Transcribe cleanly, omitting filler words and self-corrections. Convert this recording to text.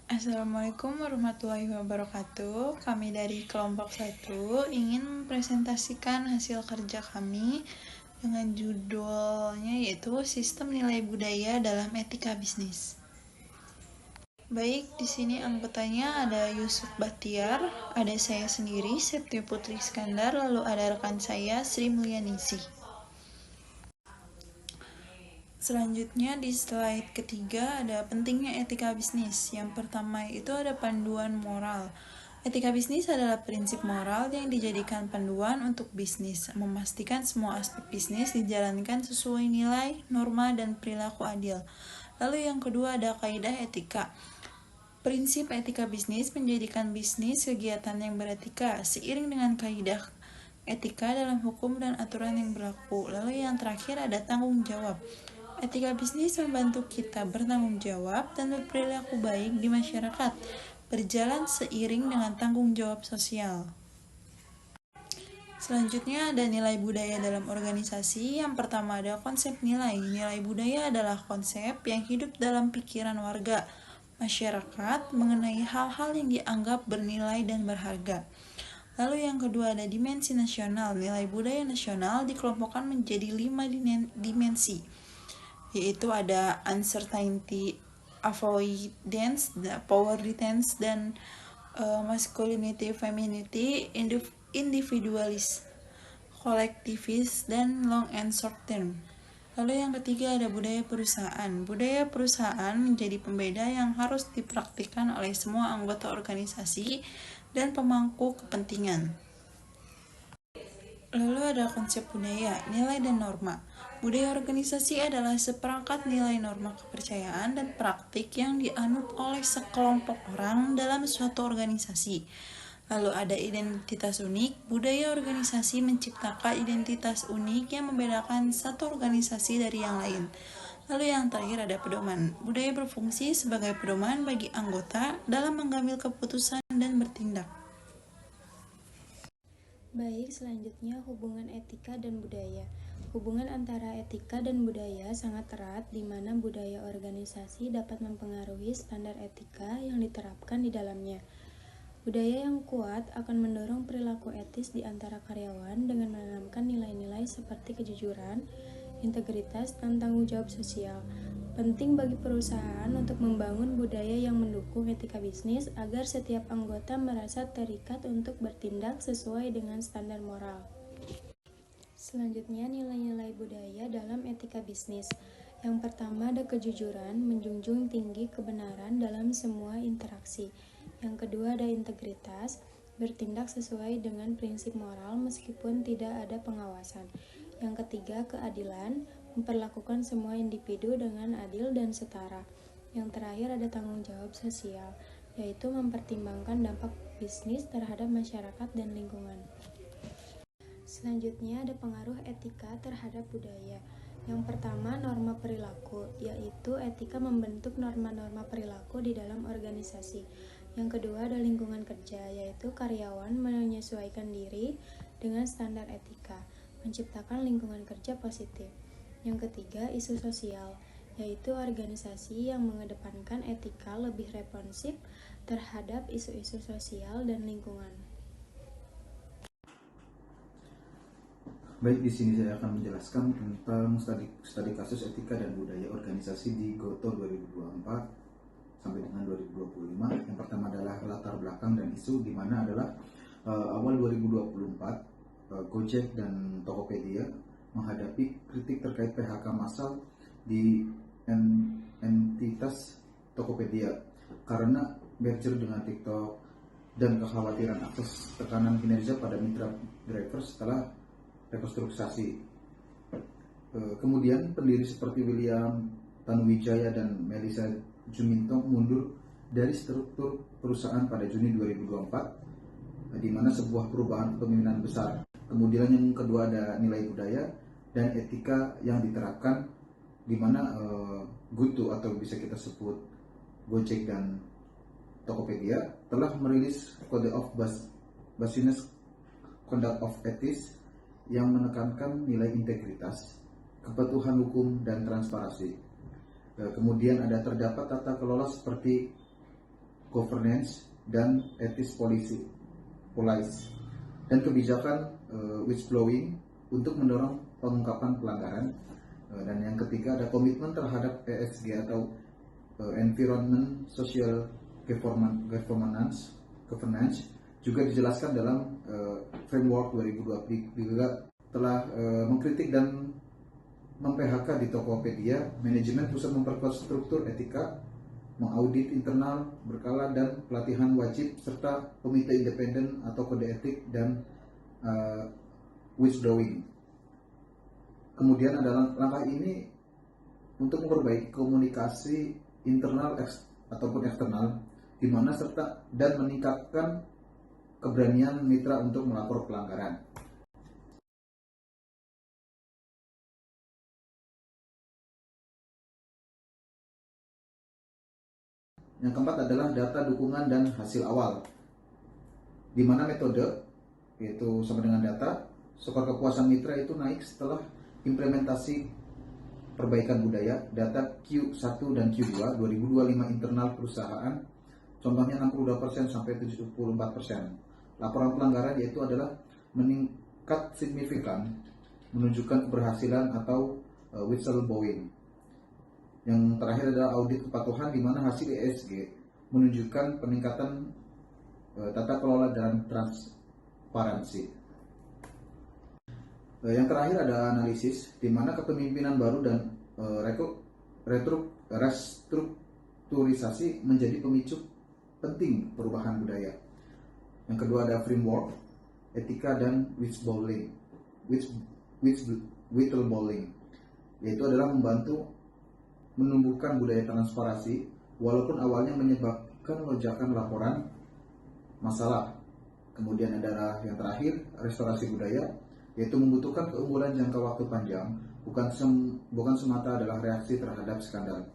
Assalamualaikum warahmatullahi wabarakatuh. Kami dari kelompok 1 ingin mempresentasikan hasil kerja kami dengan judulnya yaitu Sistem Nilai Budaya dalam Etika Bisnis. Baik, di sini anggotanya ada Yusuf Batiar, ada saya sendiri, Septi Putri Iskandar, lalu ada rekan saya, Sri Mulyaningsih. Selanjutnya di slide ketiga ada pentingnya etika bisnis. Yang pertama itu ada panduan moral. Etika bisnis adalah prinsip moral yang dijadikan panduan untuk bisnis, memastikan semua aspek bisnis dijalankan sesuai nilai, norma, dan perilaku adil. Lalu yang kedua ada kaidah etika. Prinsip etika bisnis menjadikan bisnis kegiatan yang beretika seiring dengan kaidah etika dalam hukum dan aturan yang berlaku. Lalu yang terakhir ada tanggung jawab. Etika bisnis membantu kita bertanggung jawab dan berperilaku baik di masyarakat, berjalan seiring dengan tanggung jawab sosial. Selanjutnya ada nilai budaya dalam organisasi. Yang pertama ada konsep nilai. Nilai budaya adalah konsep yang hidup dalam pikiran warga, masyarakat mengenai hal-hal yang dianggap bernilai dan berharga. Lalu yang kedua ada dimensi nasional. Nilai budaya nasional dikelompokkan menjadi 5 dimensi, yaitu ada uncertainty, avoidance, power defense, dan masculinity, femininity, individualis, kolektivis, dan long and short term. Lalu yang ketiga ada budaya perusahaan. Budaya perusahaan menjadi pembeda yang harus dipraktikkan oleh semua anggota organisasi dan pemangku kepentingan. Lalu ada konsep budaya, nilai dan norma. Budaya organisasi adalah seperangkat nilai norma kepercayaan dan praktik yang dianut oleh sekelompok orang dalam suatu organisasi. Lalu ada identitas unik. Budaya organisasi menciptakan identitas unik yang membedakan satu organisasi dari yang lain. Lalu yang terakhir ada pedoman. Budaya berfungsi sebagai pedoman bagi anggota dalam mengambil keputusan dan bertindak. Baik, selanjutnya hubungan etika dan budaya. Hubungan antara etika dan budaya sangat erat, di mana budaya organisasi dapat mempengaruhi standar etika yang diterapkan di dalamnya. Budaya yang kuat akan mendorong perilaku etis di antara karyawan dengan menanamkan nilai-nilai seperti kejujuran, integritas, dan tanggung jawab sosial. Penting bagi perusahaan untuk membangun budaya yang mendukung etika bisnis agar setiap anggota merasa terikat untuk bertindak sesuai dengan standar moral. Selanjutnya, nilai-nilai budaya dalam etika bisnis. Yang pertama ada kejujuran, menjunjung tinggi kebenaran dalam semua interaksi. Yang kedua ada integritas, bertindak sesuai dengan prinsip moral meskipun tidak ada pengawasan. Yang ketiga keadilan, memperlakukan semua individu dengan adil dan setara. Yang terakhir ada tanggung jawab sosial, yaitu mempertimbangkan dampak bisnis terhadap masyarakat dan lingkungan. Selanjutnya ada pengaruh etika terhadap budaya. Yang pertama norma perilaku, yaitu etika membentuk norma-norma perilaku di dalam organisasi. Yang kedua ada lingkungan kerja, yaitu karyawan menyesuaikan diri dengan standar etika, menciptakan lingkungan kerja positif. Yang ketiga isu sosial, yaitu organisasi yang mengedepankan etika lebih responsif terhadap isu-isu sosial dan lingkungan. Baik, di sini saya akan menjelaskan tentang studi kasus etika dan budaya organisasi di GOTO 2024 sampai dengan 2025. Yang pertama adalah latar belakang dan isu, di mana adalah awal 2024 Gojek dan Tokopedia menghadapi kritik terkait PHK massal di entitas Tokopedia karena merger dengan TikTok dan kekhawatiran akses tekanan kinerja pada mitra driver setelah rekonstruksi. Kemudian pendiri seperti William Tanuwijaya dan Melissa Juminto mundur dari struktur perusahaan pada Juni 2024, di mana sebuah perubahan kepemimpinan besar. Kemudian yang kedua ada nilai budaya dan etika yang diterapkan, di mana GoTo atau bisa kita sebut Gojek dan Tokopedia telah merilis Code of Business Conduct of Ethics yang menekankan nilai integritas, kepatuhan hukum, dan transparansi. Kemudian ada terdapat tata kelola seperti governance, dan ethics policy, dan kebijakan whistleblowing untuk mendorong pengungkapan pelanggaran. Dan yang ketiga ada komitmen terhadap ESG atau Environment Social Governance, juga dijelaskan dalam framework 2020 juga telah mengkritik dan mem-PHK di Tokopedia. Manajemen pusat memperkuat struktur etika, mengaudit internal berkala, dan pelatihan wajib, serta komite independen atau kode etik dan whistleblowing. Kemudian ada langkah ini untuk memperbaiki komunikasi internal ataupun eksternal, di mana serta dan meningkatkan keberanian mitra untuk melapor pelanggaran. Yang keempat adalah data dukungan dan hasil awal, di mana metode yaitu sama dengan data. Skor kepuasan mitra itu naik setelah implementasi perbaikan budaya data Q1 dan Q2 2025 internal perusahaan, contohnya 62% sampai 74%. Laporan pelanggaran yaitu adalah meningkat signifikan, menunjukkan keberhasilan atau whistleblowing. Yang terakhir adalah audit kepatuhan, di mana hasil ESG menunjukkan peningkatan tata kelola dan transparansi. Yang terakhir ada analisis, di mana kepemimpinan baru dan restrukturisasi menjadi pemicu penting perubahan budaya. Yang kedua ada framework, etika dan whistleblowing, yaitu adalah membantu menumbuhkan budaya transparansi, walaupun awalnya menyebabkan lonjakan laporan masalah. Kemudian ada yang terakhir, restorasi budaya, yaitu membutuhkan keunggulan jangka waktu panjang, bukan semata adalah reaksi terhadap skandal.